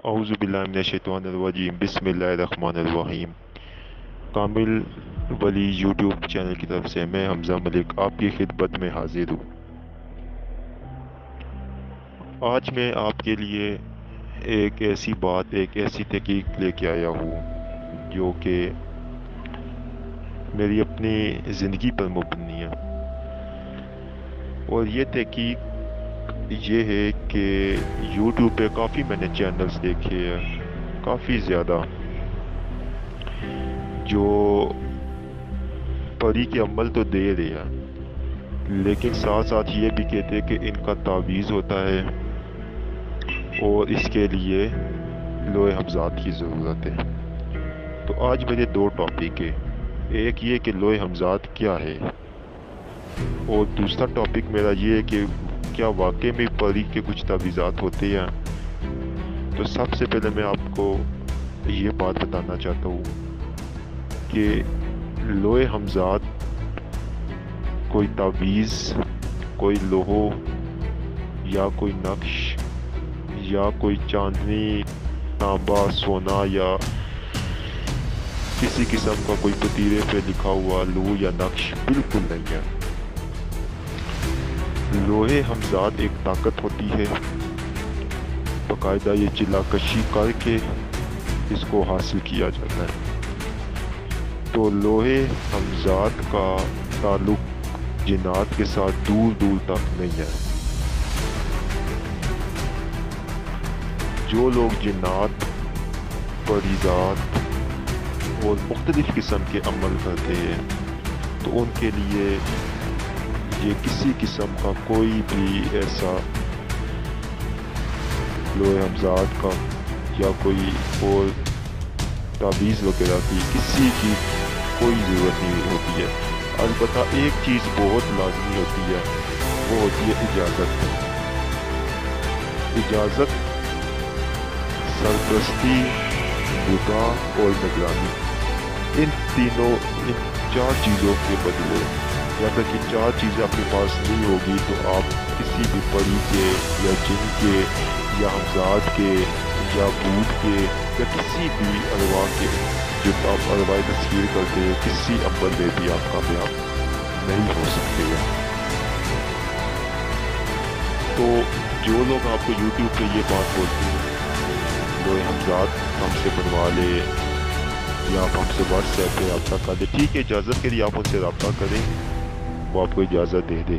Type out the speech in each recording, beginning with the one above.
اعوذ باللہ من الشیطان الرجیم بسم اللہ الرحمن الرحیم۔ کامل ولی یوٹیوب چینل کی طرف سے میں حمزہ ملک آپ کی خدمت میں حاضر ہوں۔ آج میں آپ کے لیے ایک ایسی تحقیق لے کے آیا ہوں جو کہ میری اپنی زندگی پر مبنی ہے، اور یہ تحقیق یہ ہے کہ یوٹیوب پہ کافی میں نے چینلز دیکھے ہیں، کافی زیادہ، جو پری کے عمل تو دے رہے ہیں لیکن ساتھ ساتھ یہ بھی کہتے ہیں کہ ان کا تعویذ ہوتا ہے اور اس کے لیے لوح حمزات کی ضرورت ہے۔ تو آج میرے دو ٹاپک ہے، ایک یہ کہ لوح حمزات کیا ہے، اور دوسرا ٹاپک میرا یہ ہے کہ کیا واقعی میں پری کے کچھ تعویذات ہوتے ہیں۔ تو سب سے پہلے میں آپ کو یہ بات بتانا چاہتا ہوں کہ لوح حمزات کوئی تعویذ، کوئی لوحو یا کوئی نقش یا کوئی چاندنی، تانبا، سونا یا کسی قسم کا کوئی پتیرے پہ لکھا ہوا لوح یا نقش بالکل نہیں ہے۔ لوح حمزات ایک طاقت ہوتی ہے، باقاعدہ یہ چلا کشی کر کے اس کو حاصل کیا جاتا ہے۔ تو لوح حمزات کا تعلق جنات کے ساتھ دور دور تک نہیں ہے۔ جو لوگ جنات، پریزاد اور مختلف قسم کے عمل کرتے ہیں تو ان کے لیے یہ کسی قسم کا کوئی بھی ایسا لوح حمزات کا یا کوئی اور تعویذ وغیرہ کی کسی کی کوئی ضرورت نہیں ہوتی ہے۔ البتہ ایک چیز بہت لازمی ہوتی ہے، وہ ہوتی ہے اجازت۔ اجازت، سرپرستی، نگاہ اور نگرانی، ان چار چیزوں کے بدلے جب تک یہ چار چیزیں اپنے پاس نہیں ہوگی تو آپ کسی بھی پری کے یا جن کے یا حمزات کے یا بھوت کے یا کسی بھی ارواح کے جو آپ ارواح تصویر کرتے ہیں کسی عمل میں بھی آپ کامیاب نہیں ہو سکتے ہیں۔ تو جو لوگ آپ کو یوٹیوب پہ یہ بات بولتے ہیں لوح حمزات ہم سے بنوا لے یا آپ ہم سے واٹس ایپ پہ رابطہ کر دیں، ٹھیک ہے، اجازت کے لیے آپ ان سے رابطہ کریں، وہ آپ کو اجازت دے دے،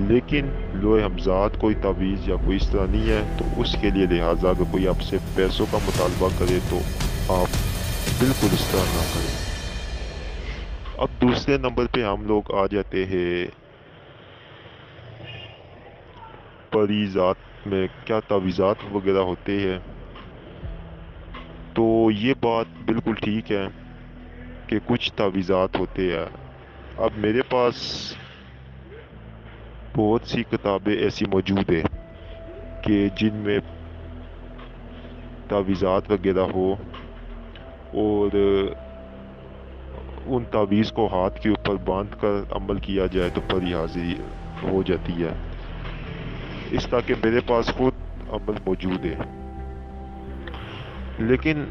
لیکن لوح حمزات کوئی تعویذ یا کوئی اس طرح نہیں ہے۔ تو اس کے لیے لہٰذا اگر کوئی آپ سے پیسوں کا مطالبہ کرے تو آپ بالکل اس طرح نہ کریں۔ اب دوسرے نمبر پہ ہم لوگ آ جاتے ہیں پریزات میں کیا تعویذات وغیرہ ہوتے ہیں۔ تو یہ بات بالکل ٹھیک ہے کہ کچھ تعویذات ہوتے ہیں۔ اب میرے پاس بہت سی کتابیں ایسی موجود ہیں کہ جن میں تعویذات وغیرہ ہو اور ان تعویذ کو ہاتھ کے اوپر باندھ کر عمل کیا جائے تو پری حاضری ہو جاتی ہے۔ اس طرح کہ میرے پاس خود عمل موجود ہے۔ لیکن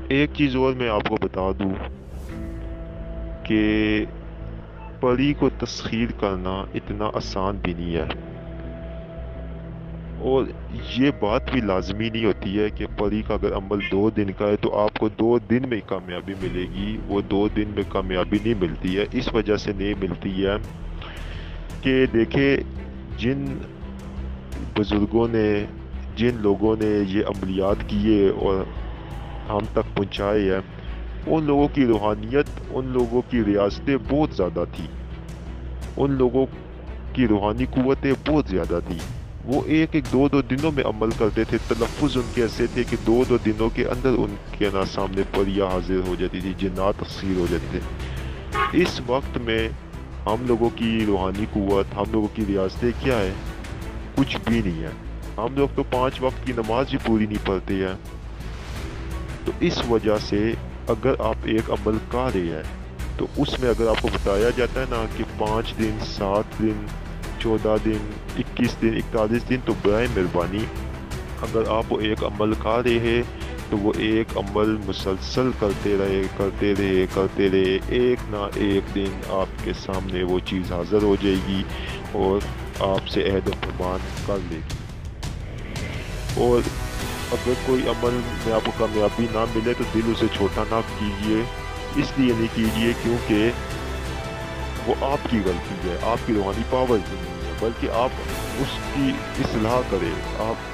ایک چیز اور میں آپ کو بتا دوں کہ پری کو تسخیر کرنا اتنا آسان بھی نہیں ہے، اور یہ بات بھی لازمی نہیں ہوتی ہے کہ پری کا اگر عمل 2 دن کا ہے تو آپ کو 2 دن میں کامیابی ملے گی۔ وہ 2 دن میں کامیابی نہیں ملتی ہے، اس وجہ سے نہیں ملتی ہے کہ دیکھیں جن بزرگوں نے، جن لوگوں نے یہ عملیات کیے اور ہم تک پہنچائے ہیں، ان لوگوں کی روحانیت، ان لوگوں کی ریاستیں بہت زیادہ تھی، ان لوگوں کی روحانی قوتیں بہت زیادہ تھی۔ وہ ایک 2 دنوں میں عمل کرتے تھے، تلفظ ان کے ایسے تھے کہ 2 دنوں کے اندر ان کے سامنے پریاں حاضر ہو جاتی تھی، جنات تسخیر ہو جاتے تھے۔ اس وقت میں ہم لوگوں کی روحانی قوت، ہم لوگوں کی ریاستیں کیا ہے؟ کچھ بھی نہیں ہے۔ ہم لوگ تو 5 وقت کی نماز بھی پوری نہیں پڑھتے ہیں۔ تو اس وجہ سے اگر آپ ایک عمل کر رہے ہیں تو اس میں اگر آپ کو بتایا جاتا ہے نا کہ 5 دن، 7 دن، 14 دن، 21 دن، 41 دن، تو برائے مہربانی اگر آپ ایک عمل کر رہے ہیں تو وہ ایک عمل مسلسل کرتے رہے، ایک نہ ایک دن آپ کے سامنے وہ چیز حاضر ہو جائے گی اور آپ سے عہد و پیمان کر لے گی۔ اور اگر کوئی عمل میں آپ کو کامیابی نہ ملے تو دل اسے چھوٹا نہ کیجیے، اس لیے نہیں کیجیے کیونکہ وہ آپ کی غلطی ہے، آپ کی روحانی پاور نہیں ہے، بلکہ آپ اس کی اصلاح کریں، آپ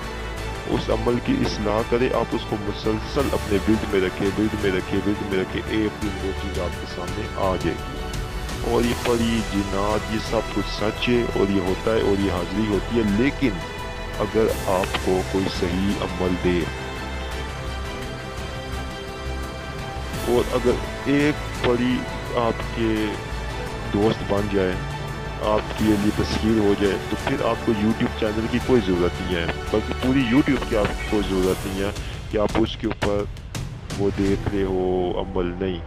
اس عمل کی اصلاح کریں، آپ اس کو مسلسل اپنے ورد میں رکھے، ایک دن وہ چیز آپ کے سامنے آ جائے گی۔ اور یہ پڑی جنات یہ سب کچھ سچ ہے اور یہ ہوتا ہے اور یہ حاضری ہوتی ہے، لیکن اگر آپ کو کوئی صحیح عمل دے اور اگر ایک پڑی آپ کے دوست بن جائے، آپ کے لیے تسخیر ہو جائے، تو پھر آپ کو یوٹیوب چینل کی کوئی ضرورت نہیں ہے، بلکہ پوری یوٹیوب کی آپ کو کوئی ضرورت نہیں ہے کہ آپ اس کے اوپر وہ دیکھ رہے ہو عمل نہیں۔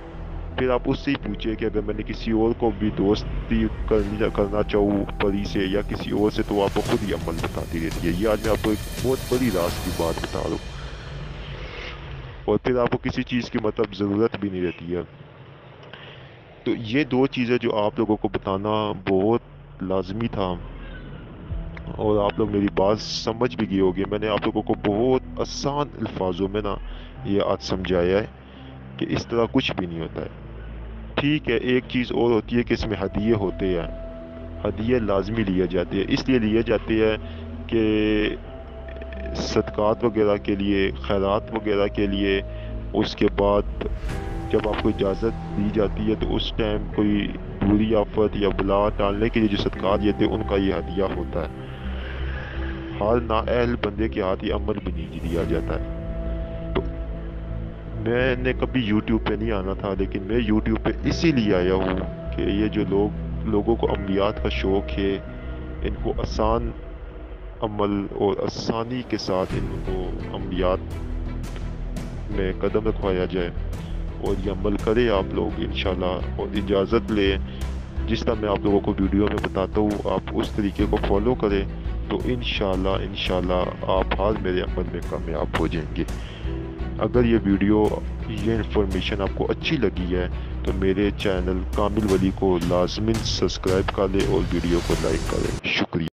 پھر آپ اس سے ہی پوچھیں کہ اگر میں نے کسی اور کو بھی دوستی کرنا چاہوں پری سے یا کسی اور سے، تو آپ کو خود ہی عمل بتاتی رہتی ہے۔ یہ آج میں آپ کو ایک بہت بڑی راز کی بات بتا رہا ہوں، اور پھر آپ کو کسی چیز کی مطلب ضرورت بھی نہیں رہتی ہے۔ تو یہ دو چیزیں جو آپ لوگوں کو بتانا بہت لازمی تھا، اور آپ لوگ میری بات سمجھ بھی گئے ہوگے۔ میں نے آپ لوگوں کو بہت آسان الفاظوں میں یہ آج سمجھایا ہے کہ اس طرح کچھ بھی نہیں ہوتا ہے۔ ٹھیک ہے، ایک چیز اور ہوتی ہے کہ اس میں ہدیے ہوتے ہیں، ہدیے لازمی لیے جاتے ہیں، اس لیے لیے جاتے ہیں کہ صدقات وغیرہ کے لیے، خیرات وغیرہ کے لیے۔ اس کے بعد جب آپ کو اجازت دی جاتی ہے تو اس ٹائم کوئی بری آفت یا بلا ٹالنے کے لیے جو صدقات دیتے ہیں ان کا یہ ہدیہ ہوتا ہے۔ ہر نااہل بندے کے ہاتھ یہ عمل بھی نہیں دیا جاتا ہے۔ تو میں نے کبھی یوٹیوب پہ نہیں آنا تھا، لیکن میں یوٹیوب پہ اسی لیے آیا ہوں کہ یہ جو لوگوں کو عملیات کا شوق ہے، ان کو آسان عمل اور آسانی کے ساتھ ان کو عملیات میں قدم رکھوایا جائے، اور یہ عمل کرے آپ لوگ انشاءاللہ، اور اجازت لیں جس طرح میں آپ لوگوں کو ویڈیو میں بتاتا ہوں آپ اس طریقے کو فالو کریں، تو انشاءاللہ آپ ہر میرے عمل میں کامیاب ہو جائیں گے۔ اگر یہ ویڈیو، یہ انفارمیشن آپ کو اچھی لگی ہے تو میرے چینل کامل ولی کو لازماً سبسکرائب کر لیں اور ویڈیو کو لائک کریں۔ شکریہ۔